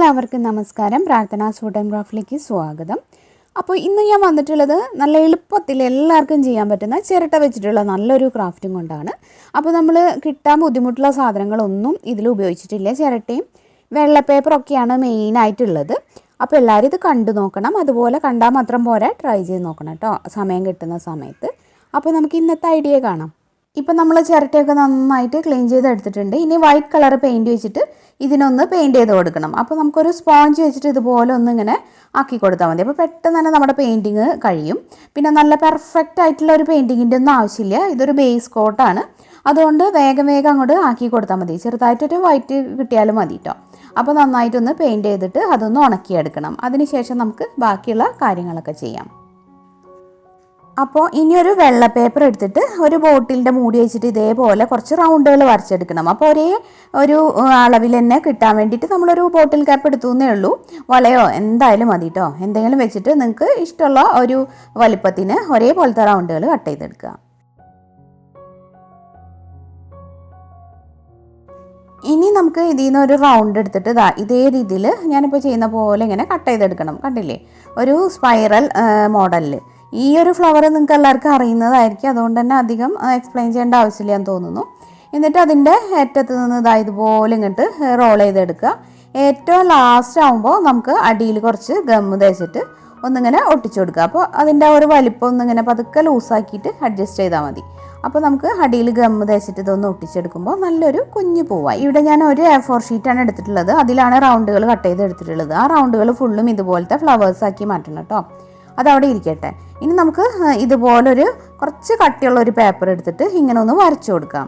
എല്ലാവർക്കും നമസ്കാരം. പ്രാർത്ഥനാസ് food and ക്രാഫ്റ്റിലേക്ക് സ്വാഗതം. അപ്പോൾ ഇന്ന് ഞാൻ വന്നിട്ടുള്ളത് നല്ല എളുപ്പത്തിൽ എല്ലാവർക്കും ചെയ്യാൻ പറ്റുന്ന ചിരട്ട വെച്ചിട്ടുള്ള നല്ലൊരു ക്രാഫ്റ്റും കൊണ്ടാണ്. അപ്പോൾ നമ്മൾ കിട്ടാൻ ബുദ്ധിമുട്ടുള്ള സാധനങ്ങളൊന്നും ഇതിൽ ഉപയോഗിച്ചിട്ടില്ല. ചിരട്ടയും വെള്ള പേപ്പറൊക്കെയാണ് മെയിനായിട്ടുള്ളത്. അപ്പോൾ എല്ലാവരും ഇത് കണ്ടു നോക്കണം. അതുപോലെ കണ്ടാൽ മാത്രം പോരാ, ട്രൈ ചെയ്ത് നോക്കണം കേട്ടോ, സമയം കിട്ടുന്ന സമയത്ത്. അപ്പോൾ നമുക്ക് ഇന്നത്തെ ഐഡിയ കാണാം. ഇപ്പം നമ്മൾ ചിരട്ടയൊക്കെ നന്നായിട്ട് ക്ലീൻ ചെയ്തെടുത്തിട്ടുണ്ട്. ഇനി വൈറ്റ് കളർ പെയിൻറ്റ് വെച്ചിട്ട് ഇതിനൊന്ന് പെയിൻറ്റ് ചെയ്ത് കൊടുക്കണം. അപ്പോൾ നമുക്കൊരു സ്പോഞ്ച് വെച്ചിട്ട് ഇതുപോലെ ഒന്ന് ഇങ്ങനെ ആക്കി കൊടുത്താൽ മതി. അപ്പോൾ പെട്ടെന്ന് തന്നെ നമ്മുടെ പെയിൻറ്റിങ് കഴിയും. പിന്നെ നല്ല പെർഫെക്റ്റ് ആയിട്ടുള്ള ഒരു പെയിൻറ്റിങ്ങിൻ്റെ ഒന്നും ആവശ്യമില്ല. ഇതൊരു ബേസ് കോട്ടാണ്, അതുകൊണ്ട് വേഗം അങ്ങോട്ട് ആക്കി കൊടുത്താൽ മതി. ചെറുതായിട്ടൊരു വൈറ്റ് കിട്ടിയാലും മതി കേട്ടോ. അപ്പോൾ നന്നായിട്ടൊന്ന് പെയിൻറ്റ് ചെയ്തിട്ട് അതൊന്ന് ഉണക്കിയെടുക്കണം. അതിനുശേഷം നമുക്ക് ബാക്കിയുള്ള കാര്യങ്ങളൊക്കെ ചെയ്യാം. അപ്പോൾ ഇനിയൊരു വെള്ള പേപ്പർ എടുത്തിട്ട് ഒരു ബോട്ടിലിൻ്റെ മൂടി വെച്ചിട്ട് ഇതേപോലെ കുറച്ച് റൗണ്ടുകൾ വരച്ചെടുക്കണം. അപ്പോൾ ഒരേ ഒരു അളവിൽ തന്നെ കിട്ടാൻ വേണ്ടിയിട്ട് നമ്മളൊരു ബോട്ടിൽ ക്യാപ്പ് എടുത്തുന്നേ ഉള്ളൂ. വളയോ എന്തായാലും മതി കേട്ടോ. എന്തെങ്കിലും വെച്ചിട്ട് നിങ്ങൾക്ക് ഇഷ്ടമുള്ള ഒരു വലിപ്പത്തിന് ഒരേപോലത്തെ റൗണ്ടുകൾ കട്ട് ചെയ്തെടുക്കുക. ഇനി നമുക്ക് ഇതിൽ നിന്ന് ഒരു റൗണ്ട് എടുത്തിട്ട് ഇതേ രീതിയിൽ ഞാനിപ്പോൾ ചെയ്യുന്ന പോലെ ഇങ്ങനെ കട്ട് ചെയ്തെടുക്കണം. കണ്ടില്ലേ, ഒരു സ്പൈറൽ മോഡലിൽ. ഈ ഒരു ഫ്ലവർ നിങ്ങൾക്ക് എല്ലാവർക്കും അറിയുന്നതായിരിക്കും, അതുകൊണ്ട് തന്നെ അധികം എക്സ്പ്ലെയിൻ ചെയ്യേണ്ട ആവശ്യമില്ല എന്ന് തോന്നുന്നു. എന്നിട്ട് അതിൻ്റെ അറ്റത്ത് നിന്ന് ഇതുപോലെ ഇങ്ങോട്ട് റോൾ ചെയ്തെടുക്കുക. ഏറ്റവും ലാസ്റ്റ് ആകുമ്പോൾ നമുക്ക് അടിയിൽ കുറച്ച് ഗമ്മ് തേച്ചിട്ട് ഒന്നിങ്ങനെ ഒട്ടിച്ചു കൊടുക്കുക. അപ്പോൾ അതിൻ്റെ ഒരു വലിപ്പം ഒന്നിങ്ങനെ പതുക്കെ ലൂസാക്കിയിട്ട് അഡ്ജസ്റ്റ് ചെയ്താൽ മതി. അപ്പോൾ നമുക്ക് അടിയിൽ ഗമ്മ് തേച്ചിട്ട് ഇതൊന്ന് ഒട്ടിച്ചെടുക്കുമ്പോൾ നല്ലൊരു കുഞ്ഞു പൂവായി. ഇവിടെ ഞാൻ ഒരു A4 ഷീറ്റാണ് എടുത്തിട്ടുള്ളത്. അതിലാണ് റൗണ്ടുകൾ കട്ട് ചെയ്ത് എടുത്തിട്ടുള്ളത്. ആ റൗണ്ടുകൾ ഫുള്ളും ഇതുപോലത്തെ ഫ്ലവേഴ്സാക്കി മാറ്റണം കേട്ടോ. അതവിടെ ഇരിക്കട്ടെ. ഇനി നമുക്ക് ഇതുപോലൊരു കുറച്ച് കട്ടിയുള്ള ഒരു പേപ്പർ എടുത്തിട്ട് ഇങ്ങനെ ഒന്ന് വരച്ചു കൊടുക്കാം.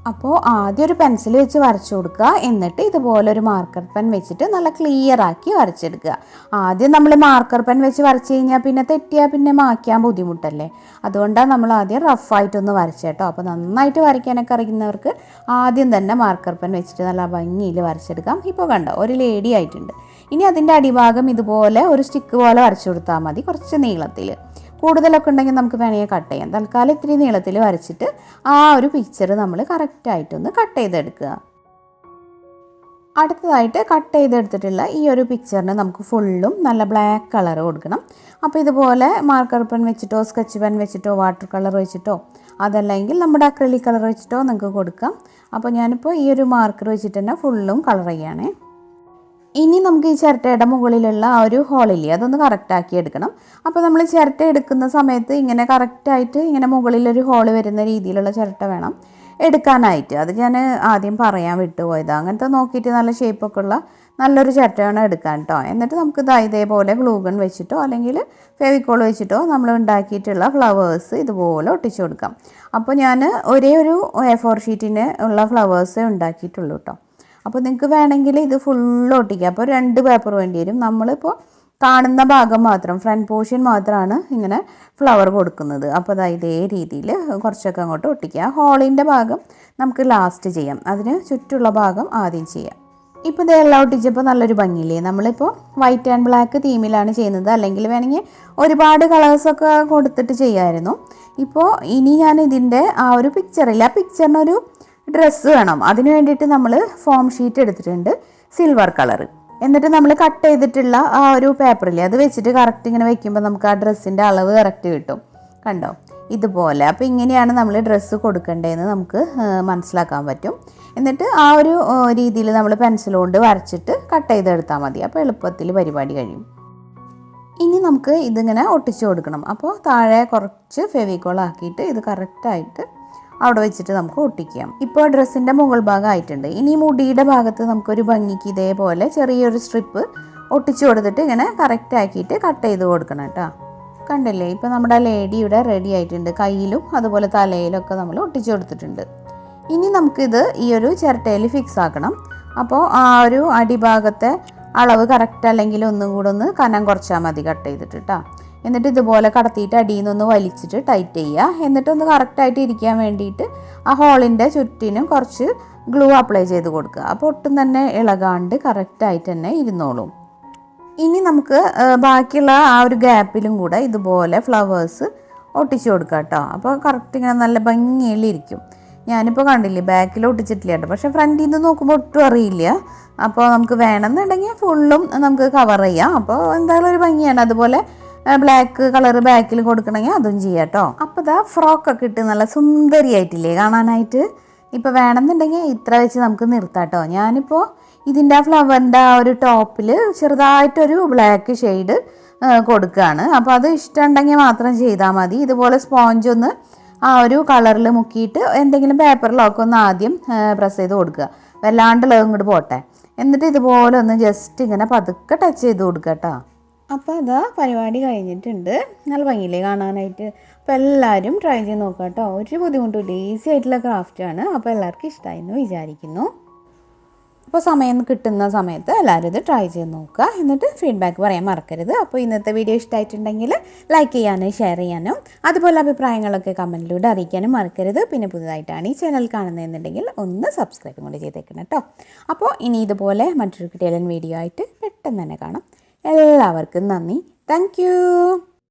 അപ്പോൾ ആദ്യം ഒരു പെൻസിൽ വെച്ച് വരച്ചു കൊടുക്കുക. എന്നിട്ട് ഇതുപോലൊരു മാർക്കർ പെൻ വെച്ചിട്ട് നല്ല ക്ലിയർ ആക്കി വരച്ചെടുക്കുക. ആദ്യം നമ്മൾ മാർക്കർ പെൻ വെച്ച് വരച്ച് കഴിഞ്ഞാൽ പിന്നെ തെറ്റിയാൽ പിന്നെ മായ്ക്കാൻ ബുദ്ധിമുട്ടല്ലേ. അതുകൊണ്ടാണ് നമ്മൾ ആദ്യം റഫായിട്ടൊന്ന് വരച്ചേട്ടോ. അപ്പോൾ നന്നായിട്ട് വരയ്ക്കാനൊക്കെ അറിയുന്നവർക്ക് ആദ്യം തന്നെ മാർക്കർ പെൻ വെച്ചിട്ട് നല്ല ഭംഗിയിൽ വരച്ചെടുക്കാം. ഇപ്പോൾ കണ്ടോ, ഒരു ലേഡി ആയിട്ടുണ്ട്. ഇനി അതിൻ്റെ അടിഭാഗം ഇതുപോലെ ഒരു സ്റ്റിക്ക് പോലെ വരച്ചു കൊടുത്താൽ മതി, കുറച്ച് നീളത്തിൽ. കൂടുതലൊക്കെ ഉണ്ടെങ്കിൽ നമുക്ക് വേണമെങ്കിൽ കട്ട് ചെയ്യാം. തൽക്കാലം ഇത്തിരി നീളത്തിൽ വരച്ചിട്ട് ആ ഒരു പിക്ചർ നമ്മൾ കറക്റ്റായിട്ടൊന്ന് കട്ട് ചെയ്തെടുക്കുക. അടുത്തതായിട്ട് കട്ട് ചെയ്തെടുത്തിട്ടുള്ള ഈ ഒരു പിക്ചറിന് നമുക്ക് ഫുള്ളും നല്ല ബ്ലാക്ക് കളർ കൊടുക്കണം. അപ്പോൾ ഇതുപോലെ മാർക്കർ പെൻ വെച്ചിട്ടോ സ്കെച്ച് പെൻ വെച്ചിട്ടോ വാട്ടർ കളർ വെച്ചിട്ടോ അതല്ലെങ്കിൽ നമ്മുടെ അക്രിലിക് കളർ വെച്ചിട്ടോ നിങ്ങൾക്ക് കൊടുക്കാം. അപ്പോൾ ഞാനിപ്പോൾ ഈ ഒരു മാർക്കർ വെച്ചിട്ട് തന്നെ ഫുള്ളും കളർ ചെയ്യുകയാണേ. ഇനി നമുക്ക് ഈ ചിരട്ടയുടെ മുകളിലുള്ള ആ ഒരു ഹോളില്ലേ, അതൊന്ന് കറക്റ്റാക്കി എടുക്കണം. അപ്പോൾ നമ്മൾ ചിരട്ട എടുക്കുന്ന സമയത്ത് ഇങ്ങനെ കറക്റ്റായിട്ട് ഇങ്ങനെ മുകളിലൊരു ഹോള് വരുന്ന രീതിയിലുള്ള ചിരട്ട വേണം എടുക്കാനായിട്ട്. അത് ഞാൻ ആദ്യം പറയാൻ വിട്ടുപോയതാണ്. അങ്ങനത്തെ നോക്കിയിട്ട് നല്ല ഷേപ്പൊക്കെ ഉള്ള നല്ലൊരു ചിരട്ടയാണ് എടുക്കാൻ കേട്ടോ. എന്നിട്ട് നമുക്ക് ഇതേപോലെ ഗ്ലൂഗൺ വെച്ചിട്ടോ അല്ലെങ്കിൽ ഫെവിക്കോൾ വെച്ചിട്ടോ നമ്മൾ ഉണ്ടാക്കിയിട്ടുള്ള ഫ്ലവേഴ്സ് ഇതുപോലെ ഒട്ടിച്ചു കൊടുക്കാം. അപ്പോൾ ഞാൻ ഒരേ ഒരു A4 ഷീറ്റിന് ഉള്ള ഫ്ലവേഴ്സേ ഉണ്ടാക്കിയിട്ടുള്ളൂ കേട്ടോ. അപ്പോൾ നിങ്ങൾക്ക് വേണമെങ്കിൽ ഇത് ഫുള്ള് ഒട്ടിക്കുക. അപ്പോൾ 2 പേപ്പർ വേണ്ടി വരും. നമ്മളിപ്പോൾ കാണുന്ന ഭാഗം മാത്രം, ഫ്രണ്ട് പോർഷൻ മാത്രമാണ് ഇങ്ങനെ ഫ്ലവർ കൊടുക്കുന്നത്. അപ്പോൾ ഇതേ രീതിയിൽ കുറച്ചൊക്കെ അങ്ങോട്ട് ഒട്ടിക്കുക. ഹോളിൻ്റെ ഭാഗം നമുക്ക് ലാസ്റ്റ് ചെയ്യാം, അതിന് ചുറ്റുള്ള ഭാഗം ആദ്യം ചെയ്യാം. ഇപ്പോൾ ഇതെല്ലാം ഒട്ടിച്ചപ്പോൾ നല്ലൊരു ഭംഗിയില്ലേ. നമ്മളിപ്പോൾ വൈറ്റ് ആൻഡ് ബ്ലാക്ക് തീമിലാണ് ചെയ്യുന്നത്, അല്ലെങ്കിൽ വേണമെങ്കിൽ ഒരുപാട് കളേഴ്സൊക്കെ കൊടുത്തിട്ട് ചെയ്യാമായിരുന്നു. ഇപ്പോൾ ഇനി ഞാൻ ഇതിൻ്റെ ആ ഒരു പിക്ചറില്ല, ആ പിക്ചറിനൊരു ഡ്രസ്സ് വേണം. അതിന് വേണ്ടിയിട്ട് നമ്മൾ ഫോം ഷീറ്റ് എടുത്തിട്ടുണ്ട്, സിൽവർ കളർ. എന്നിട്ട് നമ്മൾ കട്ട് ചെയ്തിട്ടുള്ള ആ ഒരു പേപ്പറില്ലേ, അത് വെച്ചിട്ട് കറക്റ്റ് ഇങ്ങനെ വെക്കുമ്പോൾ നമുക്ക് ആ ഡ്രസ്സിൻ്റെ അളവ് കറക്റ്റ് കിട്ടും. കണ്ടോ, ഇതുപോലെ. അപ്പോൾ ഇങ്ങനെയാണ് നമ്മൾ ഡ്രസ്സ് കൊടുക്കേണ്ടതെന്ന് നമുക്ക് മനസ്സിലാക്കാൻ പറ്റും. എന്നിട്ട് ആ ഒരു രീതിയിൽ നമ്മൾ പെൻസിൽ കൊണ്ട് വരച്ചിട്ട് കട്ട് ചെയ്തെടുത്താൽ മതി. അപ്പോൾ എളുപ്പത്തിൽ പരിപാടി കഴിയും. ഇനി നമുക്ക് ഇതിങ്ങനെ ഒട്ടിച്ചു കൊടുക്കണം. അപ്പോൾ താഴെ കുറച്ച് ഫെവിക്കോൾ ആക്കിയിട്ട് ഇത് കറക്റ്റായിട്ട് അവിടെ വെച്ചിട്ട് നമുക്ക് ഒട്ടിക്കാം. ഇപ്പോൾ ഡ്രസ്സിൻ്റെ മുകൾ ഭാഗം ആയിട്ടുണ്ട്. ഇനി മുടിയുടെ ഭാഗത്ത് നമുക്കൊരു ഭംഗിക്ക് ഇതേപോലെ ചെറിയൊരു സ്ട്രിപ്പ് ഒട്ടിച്ചു കൊടുത്തിട്ട് ഇങ്ങനെ കറക്റ്റ് ആക്കിയിട്ട് കട്ട് ചെയ്ത് കൊടുക്കണം കേട്ടോ. കണ്ടില്ലേ, ഇപ്പോൾ നമ്മുടെ ലേഡി ഇവിടെ റെഡി ആയിട്ടുണ്ട്. കയ്യിലും അതുപോലെ തലയിലൊക്കെ നമ്മൾ ഒട്ടിച്ചു കൊടുത്തിട്ടുണ്ട്. ഇനി നമുക്കിത് ഈ ഒരു ചിരട്ടയിൽ ഫിക്സ് ആക്കണം. അപ്പോൾ ആ ഒരു അടിഭാഗത്തെ അളവ് കറക്റ്റ് അല്ലെങ്കിൽ ഒന്നും കൂടെ ഒന്ന് കനം കുറച്ചാൽ മതി കട്ട് ചെയ്തിട്ട് കേട്ടോ. എന്നിട്ട് ഇതുപോലെ കടത്തിയിട്ട് അടിയിൽ നിന്നൊന്ന് വലിച്ചിട്ട് ടൈറ്റ് ചെയ്യുക. എന്നിട്ടൊന്ന് കറക്റ്റായിട്ട് ഇരിക്കാൻ വേണ്ടിയിട്ട് ആ ഹോളിൻ്റെ ചുറ്റിനും കുറച്ച് ഗ്ലൂ അപ്ലൈ ചെയ്ത് കൊടുക്കുക. അപ്പോൾ ഒട്ടും തന്നെ ഇളകാണ്ട് കറക്റ്റായിട്ട് തന്നെ ഇരുന്നോളും. ഇനി നമുക്ക് ബാക്കിയുള്ള ആ ഒരു ഗ്യാപ്പിലും കൂടെ ഇതുപോലെ ഫ്ലവേഴ്സ് ഒട്ടിച്ചു കൊടുക്കുക കേട്ടോ. അപ്പോൾ കറക്റ്റ് ഇങ്ങനെ നല്ല ഭംഗിയിലിരിക്കും. ഞാനിപ്പോൾ കണ്ടില്ലേ ബാക്കിൽ ഒട്ടിച്ചിട്ടില്ല കേട്ടോ, പക്ഷേ ഫ്രണ്ടിൽ നിന്ന് നോക്കുമ്പോൾ ഒട്ടും അറിയില്ല. അപ്പോൾ നമുക്ക് വേണമെന്നുണ്ടെങ്കിൽ ഫുള്ളും നമുക്ക് കവർ ചെയ്യാം. അപ്പോൾ എന്തായാലും ഒരു ഭംഗിയാണ്. അതുപോലെ ബ്ലാക്ക് കളർ ബാക്കിൽ കൊടുക്കണമെങ്കിൽ അതും ചെയ്യാം കേട്ടോ. അപ്പോൾ ഇതാ ഫ്രോക്കൊക്കെ ഇട്ട് നല്ല സുന്ദരിയായിട്ടില്ലേ കാണാനായിട്ട്. ഇപ്പോൾ വേണമെന്നുണ്ടെങ്കിൽ ഇത്ര വെച്ച് നമുക്ക് നിർത്താം കേട്ടോ. ഞാനിപ്പോൾ ഇതിൻ്റെ ആ ഫ്ലവറിൻ്റെ ആ ഒരു ടോപ്പിൽ ചെറുതായിട്ടൊരു ബ്ലാക്ക് ഷെയ്ഡ് കൊടുക്കുകയാണ്. അപ്പോൾ അത് ഇഷ്ടമുണ്ടെങ്കിൽ മാത്രം ചെയ്താൽ മതി. ഇതുപോലെ സ്പോഞ്ച് ഒന്ന് ആ ഒരു കളറിൽ മുക്കിയിട്ട് എന്തെങ്കിലും പേപ്പറിലൊക്കെ ഒന്ന് ആദ്യം പ്രസ് ചെയ്ത് കൊടുക്കുക, വല്ലാണ്ടുള്ളത് ഇങ്ങോട്ട് പോട്ടെ. എന്നിട്ട് ഇതുപോലെ ഒന്ന് ജസ്റ്റ് ഇങ്ങനെ പതുക്കെ ടച്ച് ചെയ്ത് കൊടുക്കുക കേട്ടോ. അപ്പോൾ അതാ പരിപാടി കഴിഞ്ഞിട്ടുണ്ട്. നല്ല ഭംഗിയില്ലേ കാണാനായിട്ട്. അപ്പോൾ എല്ലാവരും ട്രൈ ചെയ്ത് നോക്കാം കേട്ടോ. ഒരു ബുദ്ധിമുട്ടില്ല, ഈസി ആയിട്ടുള്ള ക്രാഫ്റ്റാണ്. അപ്പോൾ എല്ലാവർക്കും ഇഷ്ടമായി എന്ന് വിചാരിക്കുന്നു. അപ്പോൾ സമയം കിട്ടുന്ന സമയത്ത് എല്ലാവരും ഇത് ട്രൈ ചെയ്ത് നോക്കുക. എന്നിട്ട് ഫീഡ്ബാക്ക് പറയാൻ മറക്കരുത്. അപ്പോൾ ഇന്നത്തെ വീഡിയോ ഇഷ്ടമായിട്ടുണ്ടെങ്കിൽ ലൈക്ക് ചെയ്യാനും ഷെയർ ചെയ്യാനും അതുപോലെ അഭിപ്രായങ്ങളൊക്കെ കമൻറ്റിലൂടെ അറിയിക്കാനും മറക്കരുത്. പിന്നെ പുതുതായിട്ടാണ് ഈ ചാനൽ കാണുന്നതെന്നുണ്ടെങ്കിൽ ഒന്ന് സബ്സ്ക്രൈബും കൂടി ചെയ്തേക്കണം കേട്ടോ. അപ്പോൾ ഇനി ഇതുപോലെ മറ്റൊരു കിട്ടിയാലും വീഡിയോ ആയിട്ട് പെട്ടെന്ന് തന്നെ കാണാം. എല്ലാവർക്കും നന്ദി. Thank you.